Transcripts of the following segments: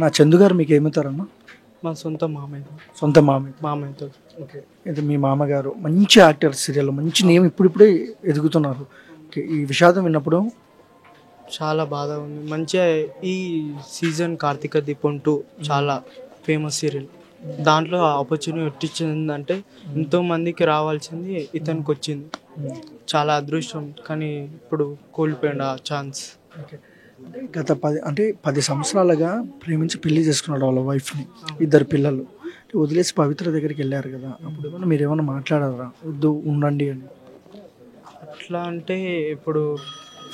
నా చందు గారు మీకు ఏమవుతారన్న? మా సొంత మామయ్య. సొంత మామయ్యతో. ఓకే. ఇది మీ మామగారు మంచి యాక్టర్, సీరియల్ మంచి నేమ్ ఇప్పుడిప్పుడే ఎదుగుతున్నారు. ఓకే. ఈ విషాదం విన్నప్పుడు చాలా బాధ ఉంది. మంచిగా ఈ సీజన్ కార్తీక దీపం 2 చాలా ఫేమస్ సీరియల్. దాంట్లో ఆపర్చునిటీ వచ్చిందంటే ఎంతోమందికి రావాల్సింది ఇతనికి వచ్చింది. చాలా అదృష్టం. కానీ ఇప్పుడు కోల్పోయాడు ఆ ఛాన్స్. ఓకే. అంటే గత 10 సంవత్సరాలుగా ప్రేమించి పెళ్లి చేసుకున్నాడు వాళ్ళ వైఫ్ని, 2 పిల్లలు. వదిలేసి పవిత్ర దగ్గరికి వెళ్ళారు కదా, అప్పుడు ఏమన్నా మీరు ఏమన్నా మాట్లాడారా వద్దు ఉండండి అని? అట్లా అంటే ఇప్పుడు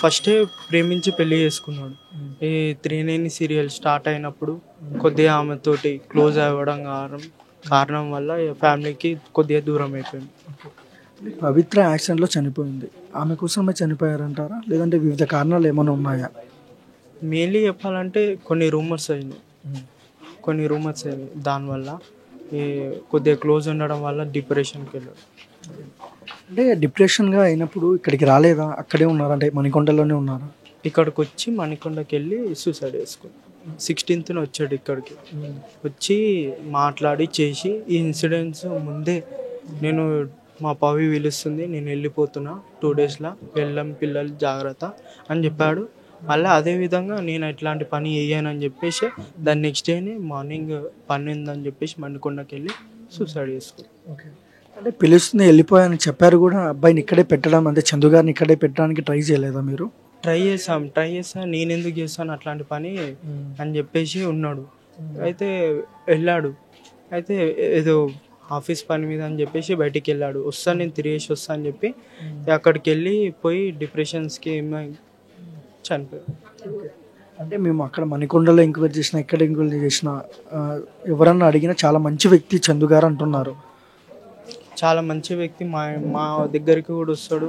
ఫస్టే ప్రేమించి పెళ్లి చేసుకున్నాడు. ఈ 3 సీరియల్ స్టార్ట్ అయినప్పుడు కొద్దిగా ఆమెతోటి క్లోజ్ అవ్వడం కారణం వల్ల ఫ్యామిలీకి కొద్దిగా దూరం అయిపోయింది. పవిత్ర యాక్సిడెంట్లో చనిపోయింది. ఆమె కోసమే చనిపోయారంటారా, లేదంటే వివిధ కారణాలు ఏమైనా ఉన్నాయా? మెయిన్లీ చెప్పాలంటే కొన్ని రూమర్స్ అయినాయి. దానివల్ల ఈ కొద్దిగా క్లోజ్ ఉండడం వల్ల డిప్రెషన్కి వెళ్ళాడు. అంటే డిప్రెషన్గా అయినప్పుడు ఇక్కడికి రాలేదా, అక్కడే ఉన్నారా, అంటే మణికొండలోనే ఉన్నారా? ఇక్కడికి వచ్చి మణికొండకి వెళ్ళి సూసైడ్ చేసుకున్నాడు. 16th వచ్చాడు ఇక్కడికి. వచ్చి మాట్లాడి చేసి ఈ ఇన్సిడెంట్స్ ముందే నేను మా పవి పిలుస్తుంది, నేను వెళ్ళిపోతున్నా 2 daysలో, వెళ్ళం పిల్లలు జాగ్రత్త అని చెప్పాడు. మళ్ళీ అదేవిధంగా నేను ఎట్లాంటి పని వేయనని చెప్పేసి దాని నెక్స్ట్ డేనే మార్నింగ్ పని ఉందని చెప్పేసి మణికొండకి వెళ్ళి సూసైడ్ చేసుకున్నాను. ఓకే. అంటే పిలుస్తుంది వెళ్ళిపోయాని చెప్పారు కూడా, అబ్బాయిని ఇక్కడే పెట్టడం, అంటే చందు గారిని ఇక్కడే పెట్టడానికి ట్రై చేయలేదా మీరు? ట్రై చేసా, నేను ఎందుకు చేస్తాను అట్లాంటి పని అని చెప్పేసి ఉన్నాడు. అయితే వెళ్ళాడు. అయితే ఏదో ఆఫీస్ పని మీద అని చెప్పేసి బయటికి వెళ్ళాడు. వస్తాను నేను తిరిగేసి వస్తా అని చెప్పి అక్కడికి వెళ్ళి పోయి డిప్రెషన్స్కి చనిపోయాడు. అంటే మేము అక్కడ మణికొండలో ఎంక్వైరీ చేసినా, ఇక్కడ ఎంక్వైరీ చేసినా, ఎవరన్నా అడిగినా చాలా మంచి వ్యక్తి చందు గారు అంటున్నారు. చాలా మంచి వ్యక్తి. మా దగ్గరికి కూడా వస్తాడు,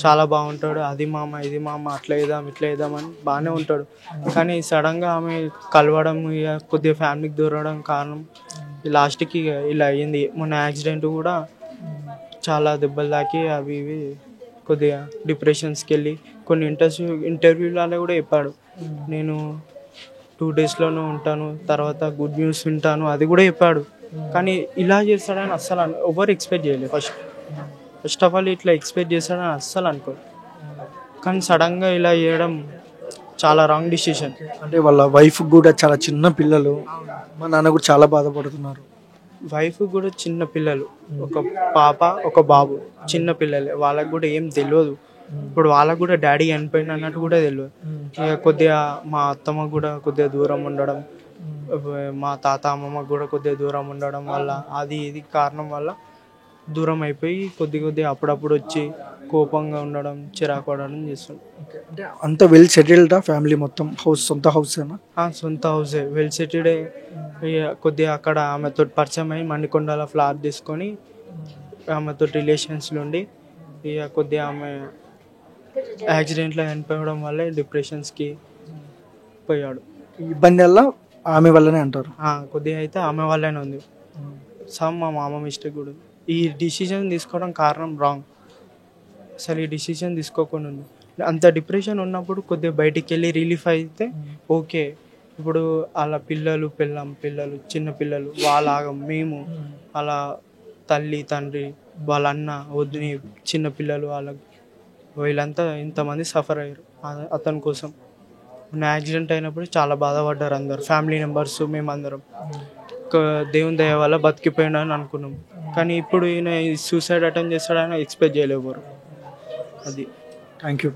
చాలా బాగుంటాడు. అది మామ ఇది మామ అట్లా వేద్దాం ఇట్లా వేద్దామని బాగానే ఉంటాడు. కానీ సడన్గా ఆమె కలవడం, ఇక కొద్దిగా ఫ్యామిలీకి దూరడం కారణం లాస్ట్కి ఇలా అయ్యింది. మొన్న యాక్సిడెంట్ కూడా చాలా దెబ్బలు తాకి అవి ఇవి కొద్దిగా డిప్రెషన్స్కి వెళ్ళి కొన్ని ఇంటర్వ్యూలలో కూడా చెప్పాడు, నేను 2 daysలోనే ఉంటాను, తర్వాత గుడ్ న్యూస్ వింటాను, అది కూడా చెప్పాడు. కానీ ఇలా చేస్తాడని అస్సలు ఎవరు ఎక్స్పెక్ట్ చేయలేదు. ఫస్ట్ ఆఫ్ ఆల్ ఇట్లా ఎక్స్పెక్ట్ చేస్తాడని అస్సలు అనుకోదు. కానీ సడన్గా ఇలా చేయడం చాలా రాంగ్ డిసిషన్. అంటే వాళ్ళ వైఫ్ కూడా చాలా చిన్న పిల్లలు, మా నాన్న కూడా చాలా బాధపడుతున్నారు. వైఫ్ కూడా చిన్న పిల్లలు, ఒక పాప ఒక బాబు, చిన్న పిల్లలే. వాళ్ళకు కూడా ఏం తెలియదు. ఇప్పుడు వాళ్ళకు కూడా డాడీ చనిపోయింది అన్నట్టు కూడా తెలియదు. ఇక కొద్దిగా మా అత్తమ్మ కూడా కొద్దిగా దూరం ఉండడం, మా తాత అమ్మమ్మ కూడా కొద్దిగా దూరం ఉండడం వల్ల అది ఇది కారణం వల్ల దూరం అయిపోయి కొద్దిగా అప్పుడప్పుడు వచ్చి కోపంగా ఉండడం, చిరాకు పడడం చేస్తుంది. అంటే అంత వెల్ సెటిల్డా ఫ్యామిలీ మొత్తం? సొంత హౌసేనా? సొంత హౌసే, వెల్ సెటిల్డే. కొద్దిగా అక్కడ ఆమెతో పరిచయం అయ్యి మణికొండల ఫ్లాట్ తీసుకొని ఆమెతో రిలేషన్స్లో ఉండి ఇక కొద్దిగా ఆమె యాక్సిడెంట్లో చనిపోవడం వల్ల డిప్రెషన్స్కి పోయాడు. ఇబ్బంది వల్ల ఆమె వల్లనే అంటారు? కొద్దిగా అయితే ఆమె వల్లనే ఉంది. మా మామ మిస్టేక్ కూడా. ఈ డిసిజన్ తీసుకోవడం కారణం రాంగ్. అసలు ఈ డిసిజన్ తీసుకోకుండా ఉంది. అంత డిప్రెషన్ ఉన్నప్పుడు కొద్దిగా బయటికి వెళ్ళి రిలీఫ్ అయితే ఓకే. ఇప్పుడు అలా పిల్లలు పిల్లలు చిన్న పిల్లలు వాళ్ళ మేము అలా తల్లి తండ్రి వాళ్ళ అన్న వద్దుని చిన్న పిల్లలు వీళ్ళంతా ఇంతమంది సఫర్ అయ్యారు అతని కోసం. నా యాక్సిడెంట్ అయినప్పుడు చాలా బాధపడ్డారు అందరు, ఫ్యామిలీ మెంబర్స్, మేమందరం. దేవుని దయ వల్ల బతికిపోయాడని అనుకున్నాం. కానీ ఇప్పుడు ఈయన సూసైడ్ అటెంప్ట్ చేస్తాడని ఎక్స్పెక్ట్ చేయలేరు. అది. Thank you.